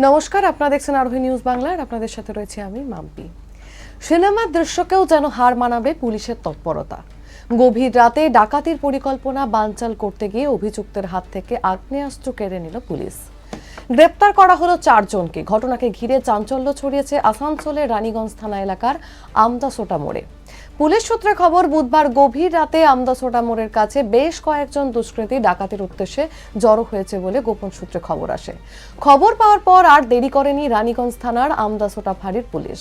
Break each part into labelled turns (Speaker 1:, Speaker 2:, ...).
Speaker 1: নমস্কার, আপনারা দেখছেন আরোহী নিউজ বাংলা আর আপনাদের সাথে রয়েছে আমি মাম্পি। সিনেমার দৃশ্যকেও যেন হার মানাবে পুলিশের তৎপরতা। গভীর রাতে ডাকাতির পরিকল্পনা বানচাল করতে গিয়ে অভিযুক্তের হাত থেকে আগ্নেয়াস্ত্র কেড়ে নিল পুলিশ। গ্রেপ্তার করা হলো 4 জনকে। ঘটনাকে ঘিরে চাঞ্চল্য ছড়িয়েছে আসানসোলের রানীগঞ্জ থানা এলাকার আমদাসোটা মোড়ে। পুলিশ সূত্রে খবর, বুধবার গভীর রাতে আমদাসোটা মোড়ের কাছে বেশ কয়েকজন দুষ্কৃতী ডাকাতির উদ্দেশ্যে জড়ো হয়েছে বলে গোপন সূত্রে খবর আসে। খবর পাওয়ার পর আর দেরি করেনি রানীগঞ্জ থানার আমদাসোটা ফাঁড়ির পুলিশ।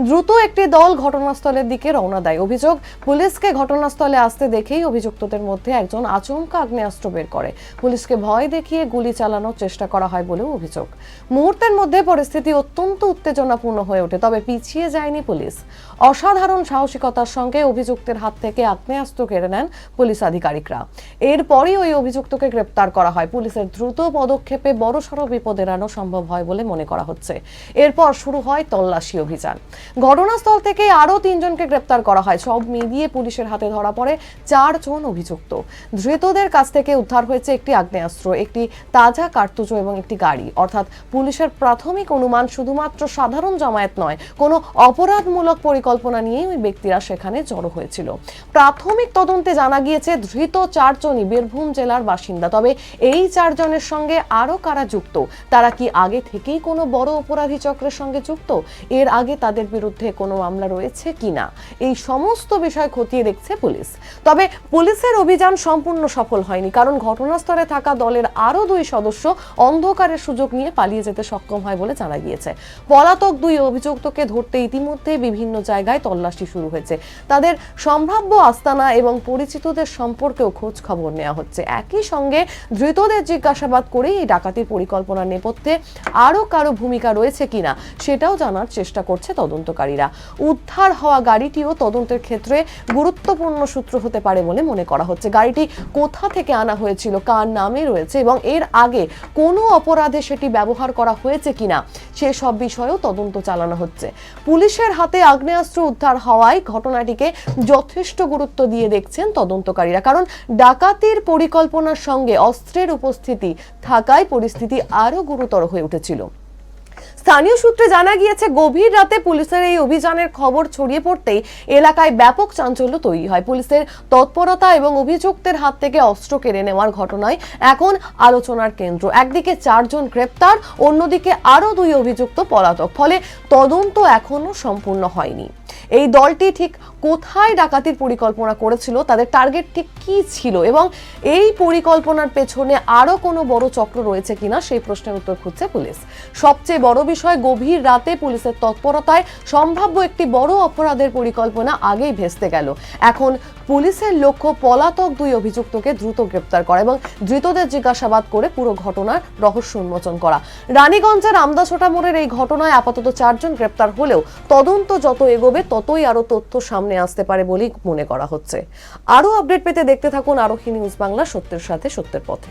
Speaker 1: দ্রুত একটি দল ঘটনাস্থলের দিকে রওনা দেয়। অভিযোগ, পুলিশকে ঘটনাস্থলে আসতে দেখেই অভিযুক্তদের মধ্যে একজন আচমকা আগ্নেয়াস্ত্র বের করে। পুলিশকে ভয় দেখিয়ে গুলি চালানোর চেষ্টা করা হয় বলেও অভিযোগ। মুহূর্তের মধ্যে পরিস্থিতি অত্যন্ত উত্তেজনাপূর্ণ হয়ে ওঠে, তবে পিছিয়ে যায়নি পুলিশ। অসাধারণ সাহসিকতার সঙ্গে অভিযুক্তের হাত থেকে আগ্নেয়াস্ত্র কেড়ে নেন পুলিশ আধিকারিকরা। এরপরই ওই অভিযুক্তকে গ্রেপ্তার করা হয়। পুলিশের দ্রুত পদক্ষেপে বড়সড় বিপদ এড়ানো সম্ভব হয় বলে মনে করা হচ্ছে। এরপর শুরু হয় তল্লাশি অভিযান। ঘটনাস্থল থেকে আরো 3 জনকে গ্রেপ্তার করা হয়। সব মিলিয়ে পুলিশের হাতে ধরা পড়ে 4 জন অভিযুক্ত। ধৃতদের কাছ থেকে উদ্ধার হয়েছে একটি আগ্নেয়াস্ত্র, একটি তাজা কার্তুজো এবং একটি গাড়ি। অর্থাৎ পুলিশের প্রাথমিক অনুমান শুধুমাত্র সাধারণ জমায়েত নয়, কোনো অপরাধমূলক পরিকল্পনা নিয়েই ওই ব্যক্তিরা সেখানে জড়ো হয়েছিল। প্রাথমিক তদন্তে জানা গিয়েছে ধৃত 4 জনই বীরভূম জেলার বাসিন্দা। তবে এই 4 জনের সঙ্গে আরো কারা যুক্ত, তারা কি আগে থেকেই কোনো বড় অপরাধী চক্রের সঙ্গে যুক্ত, এর আগে তাদের বিরুদ্ধে কোনো মামলা রয়েছে কিনা, এই সমস্ত বিষয় খতিয়ে দেখছে পুলিশ। তবে পুলিশের অভিযান সম্পূর্ণ সফল হয়নি, কারণ ঘটনাস্থলে থাকা দলের আরো 2 সদস্য অন্ধকারের সুযোগ নিয়ে পালিয়ে যেতে সক্ষম হয় বলে জানা গিয়েছে। পলাতক 2 অভিযুক্তকে ধরতে ইতিমধ্যে বিভিন্ন জায়গায় তল্লাশি শুরু হয়েছে। তাদের সম্ভাব্য আস্তানা এবং পরিচিতদের সম্পর্কেও খোঁজ খবর নেওয়া হচ্ছে। একই সঙ্গে ধৃতদের জিজ্ঞাসাবাদ করে এই ডাকাতির পরিকল্পনার নেপথ্যে আরো কারো ভূমিকা রয়েছে কিনা সেটাও জানার চেষ্টা করছে তদন্তকারীরা। উদ্ধার হওয়া গাড়িটিও তদন্তের ক্ষেত্রে গুরুত্বপূর্ণ সূত্র হতে পারে বলে মনে করা হচ্ছে। গাড়িটি কোথা থেকে আনা হয়েছিল, কার নামে রয়েছে এবং এর আগে কোনো অপরাধে সেটি ব্যবহার করা হয়েছে কিনা সেসব বিষয়েও তদন্ত চালানো হচ্ছে। পুলিশের হাতে আগ্নেয়াস্ত্র উদ্ধার হওয়ায় ঘটনাটিকে যথেষ্ট গুরুত্ব দিয়ে দেখছেন তদন্তকারীরা, কারণ ডাকাতির পরিকল্পনার সঙ্গে অস্ত্রের উপস্থিতি থাকায় পরিস্থিতি আরো গুরুতর হয়ে উঠেছিল। স্থানীয় সূত্রে জানা গিয়েছে, গভীর রাতে পুলিশের এই অভিযানের খবর ছড়িয়ে পড়তেই এলাকায় ব্যাপক চাঞ্চল্য তৈরি হয়। পুলিশের তৎপরতা এবং অভিযুক্তের হাত থেকে অস্ত্র কেড়ে নেওয়ার ঘটনায় এখন আলোচনার কেন্দ্র। একদিকে 4 জন গ্রেপ্তার, অন্যদিকে আরো 2 অভিযুক্ত পলাতক। ফলে তদন্ত এখনো সম্পূর্ণ হয়নি। এই দলটি ঠিক কোথায় ডাকাতির পরিকল্পনা করেছিল, তাদের টার্গেট ঠিক কি ছিল এবং এই পরিকল্পনার পেছনে আরো কোনো বড় চক্র রয়েছে কিনা সেই প্রশ্নের উত্তর খুঁজছে পুলিশ। সবচেয়ে বড় বিষয়, গভীর রাতে পুলিশের তৎপরতায় সম্ভাব্য একটি বড় অপরাধের পরিকল্পনা আগেই ভেস্তে গেল। এখন পুলিশের লক্ষ্য পলাতক 2 অভিযুক্তকে দ্রুত গ্রেপ্তার করা এবং ধৃতদের জিজ্ঞাসাবাদ করে পুরো ঘটনার রহস্য উন্মোচন করা। রানীগঞ্জের আমদাসোটা মোড়ের এই ঘটনায় আপাতত 4 জন গ্রেপ্তার হলেও তদন্ত যত এগোবে ততই আরো তথ্য সামনে আসতে পারে বলেই মনে করা হচ্ছে। আরো আপডেট পেতে দেখতে থাকুন আরোহী নিউজ বাংলা, সত্যের সাথে সত্যের পথে।